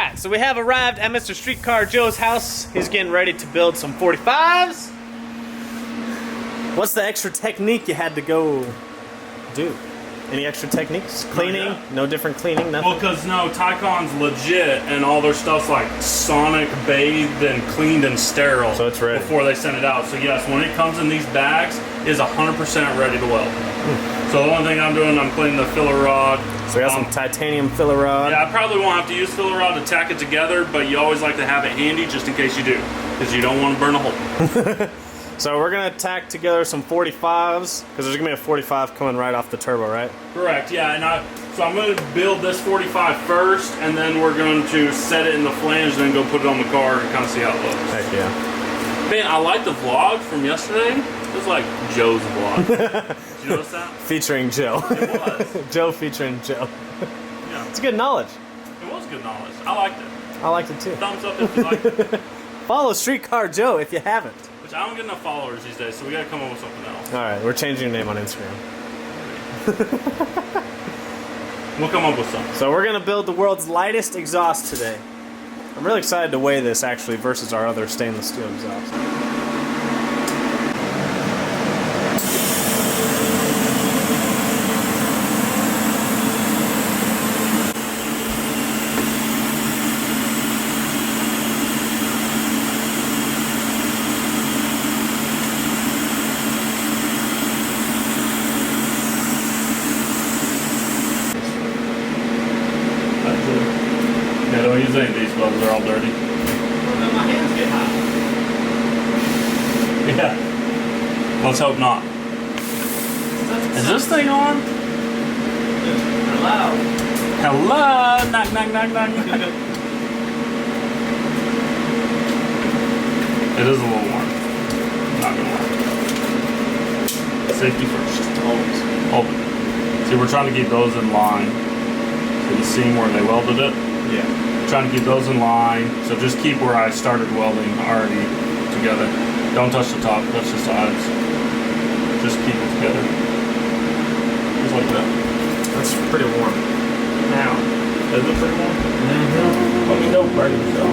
Alright, so we have arrived at Mr. Streetcar Joe's house. He's getting ready to build some 45s. What's the extra technique you had to go do? Any extra techniques? Cleaning? Yeah. No different cleaning? Nothing? Well, because no, Tycon's legit, and all their stuff's like sonic bathed and cleaned and sterile. So it's ready. Before they send it out. So yes, when it comes in these bags, it's 100% ready to weld. So the only thing I'm doing, I'm cleaning the filler rod. So we got some titanium filler rod. Yeah, I probably won't have to use filler rod to tack it together, but you always like to have it handy just in case you do, because you don't want to burn a hole. So we're gonna tack together some 45s, because there's gonna be a 45 coming right off the turbo, right? Correct, yeah, and so I'm going to build this 45 first, and then we're going to set it in the flange, and then go put it on the car and kind of see how it looks. Heck yeah. Man, I like the vlog from yesterday. It was like Joe's vlog. Did you notice that? Featuring Joe. It was. Joe featuring Joe. Yeah. It's good knowledge. It was good knowledge. I liked it. I liked it too. Thumbs up if you liked it. Follow Streetcar Joe if you haven't. Which I don't get enough followers these days, so we got to come up with something else. Alright, we're changing your name on Instagram. We'll come up with something. So we're gonna build the world's lightest exhaust today. I'm really excited to weigh this actually versus our other stainless steel exhaust. Yeah, don't use any of these gloves, they're all dirty. Well, then my hands get hot. Yeah. Let's hope not. Is this thing on? Hello. Hello! Knock, knock, knock, knock. It is a little warm. Not gonna lie. Safety first. Always. Hold it. See, we're trying to keep those in line. See the seam where they welded it? Yeah. Trying to keep those in line. So just keep where I started welding already together. Don't touch the top, touch the sides. Just keep it together. Just like that. That's pretty warm. Now, is it pretty warm? Mm-hmm. Let me know, burn yourself.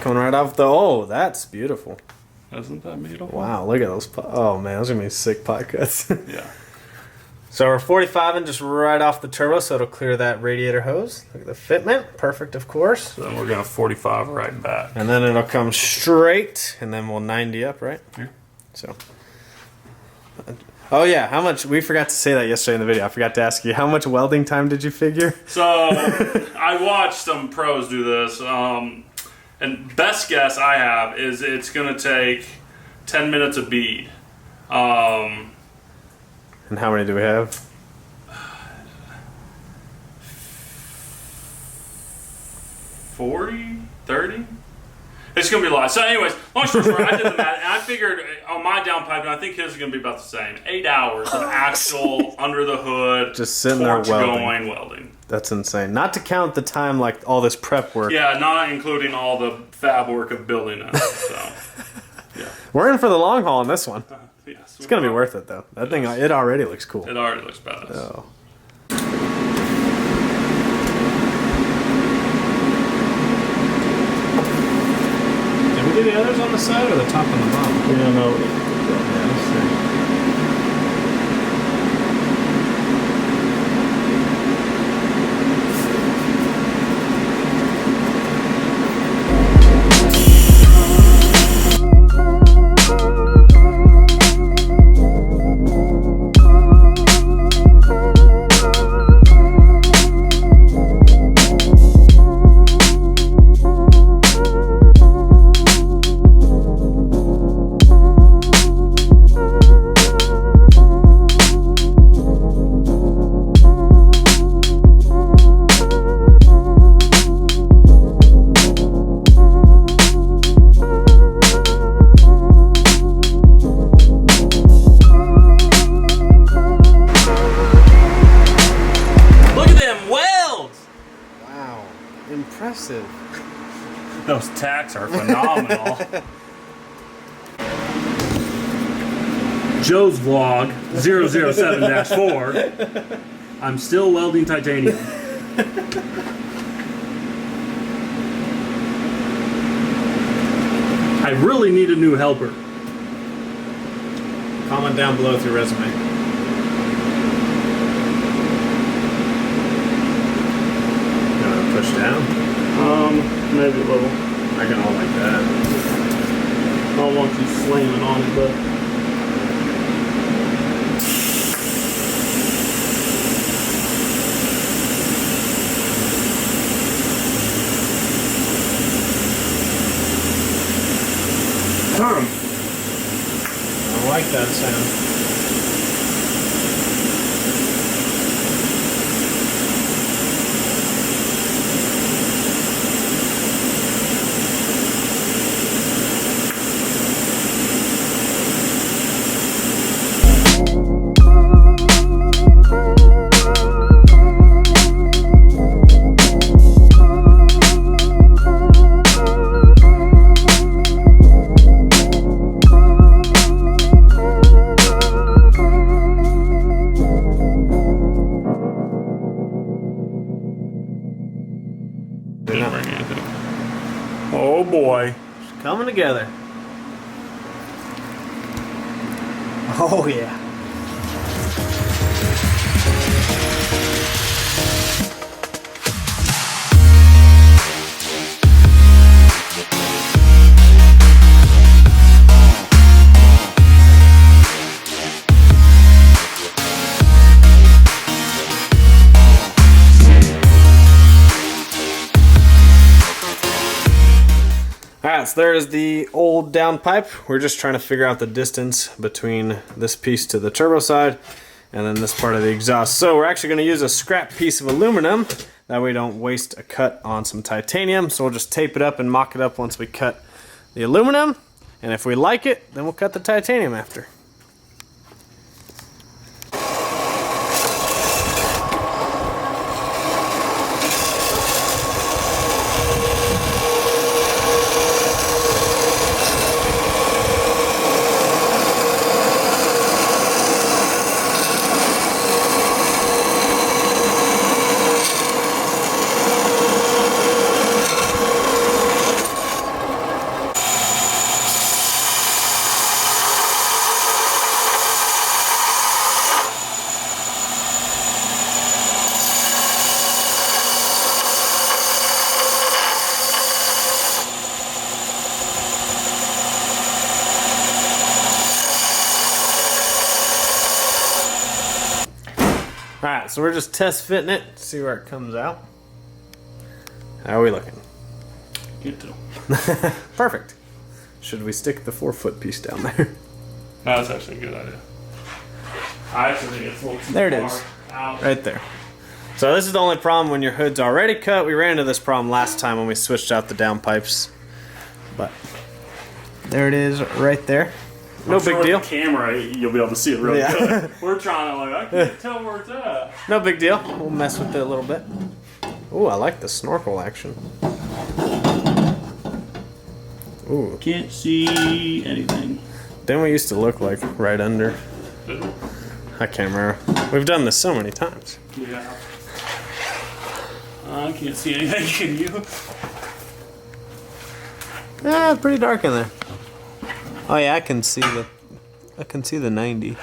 Coming right off the... Oh, that's beautiful. Isn't that beautiful? Wow, look at those... Oh, man, those are going to be sick pot cuts. Yeah. So we're 45ing just right off the turbo, so it'll clear that radiator hose. Look at the fitment. Perfect, of course. So then we're going to 45 right back. And then it'll come straight, and then we'll 90 up, right? Yeah. So... Oh, yeah, how much... We forgot to say that yesterday in the video. I forgot to ask you. How much welding time did you figure? So, I watched some pros do this. And best guess I have is it's going to take 10 minutes a bead. And how many do we have? 40? 30? It's going to be a lot. So anyways, long story short, I did the math, and I figured on my downpipe, and I think his is going to be about the same. 8 hours of actual under the hood, just sitting there welding. That's insane. Not to count the time, like all this prep work. Yeah, not including all the fab work of building it. So, yeah. We're in for the long haul on this one. Yes, it's going to be worth it, though. That thing, it already looks cool. It already looks badass. Oh. Did we do the others on the side or the top and the bottom? We don't know. Yeah, let's see. and all. Joe's vlog 007-4. I'm still welding titanium. I really need a new helper. Comment down below with your resume. You want to push down? Maybe a little. I can all like that. I don't want you slamming on it, but. I like that sound. Oh boy. It's coming together. Oh yeah. Alright, so there's the old downpipe. We're just trying to figure out the distance between this piece to the turbo side and then this part of the exhaust. So we're actually going to use a scrap piece of aluminum. That way we don't waste a cut on some titanium. So we'll just tape it up and mock it up once we cut the aluminum. And if we like it, then we'll cut the titanium after. Alright, so we're just test fitting it, see where it comes out. How are we looking? Good too. Perfect. Should we stick the 4-foot piece down there? No, that's actually a good idea. I actually think it's a little too There it far is. out. Right there. So this is the only problem when your hood's already cut. We ran into this problem last time when we switched out the downpipes. But there it is right there. No I'm sure big with deal. the camera, you'll be able to see it really good. We're trying to I can't tell where it's at. No big deal. We'll mess with it a little bit. Ooh, I like the snorkel action. Ooh. Can't see anything. Didn't we used to look like right under? I can't remember. We've done this so many times. Yeah. I can't see anything, can you? Yeah, pretty dark in there. Oh yeah, I can see the 90.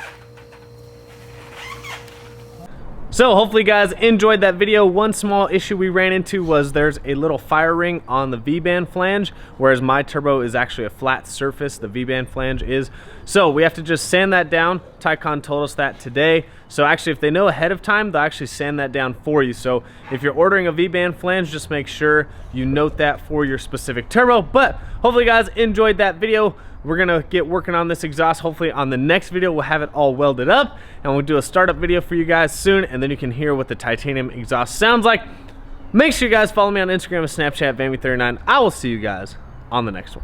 So hopefully you guys enjoyed that video. One small issue we ran into was there's a little fire ring on the V-band flange, whereas my turbo is actually a flat surface, the V-band flange is. So we have to just sand that down. Tycon told us that today. So actually if they know ahead of time, they'll actually sand that down for you. So if you're ordering a V-band flange, just make sure you note that for your specific turbo. But hopefully you guys enjoyed that video. We're gonna get working on this exhaust. Hopefully on the next video, we'll have it all welded up and we'll do a startup video for you guys soon, and then you can hear what the titanium exhaust sounds like. Make sure you guys follow me on Instagram and Snapchat, Vanby39. I will see you guys on the next one.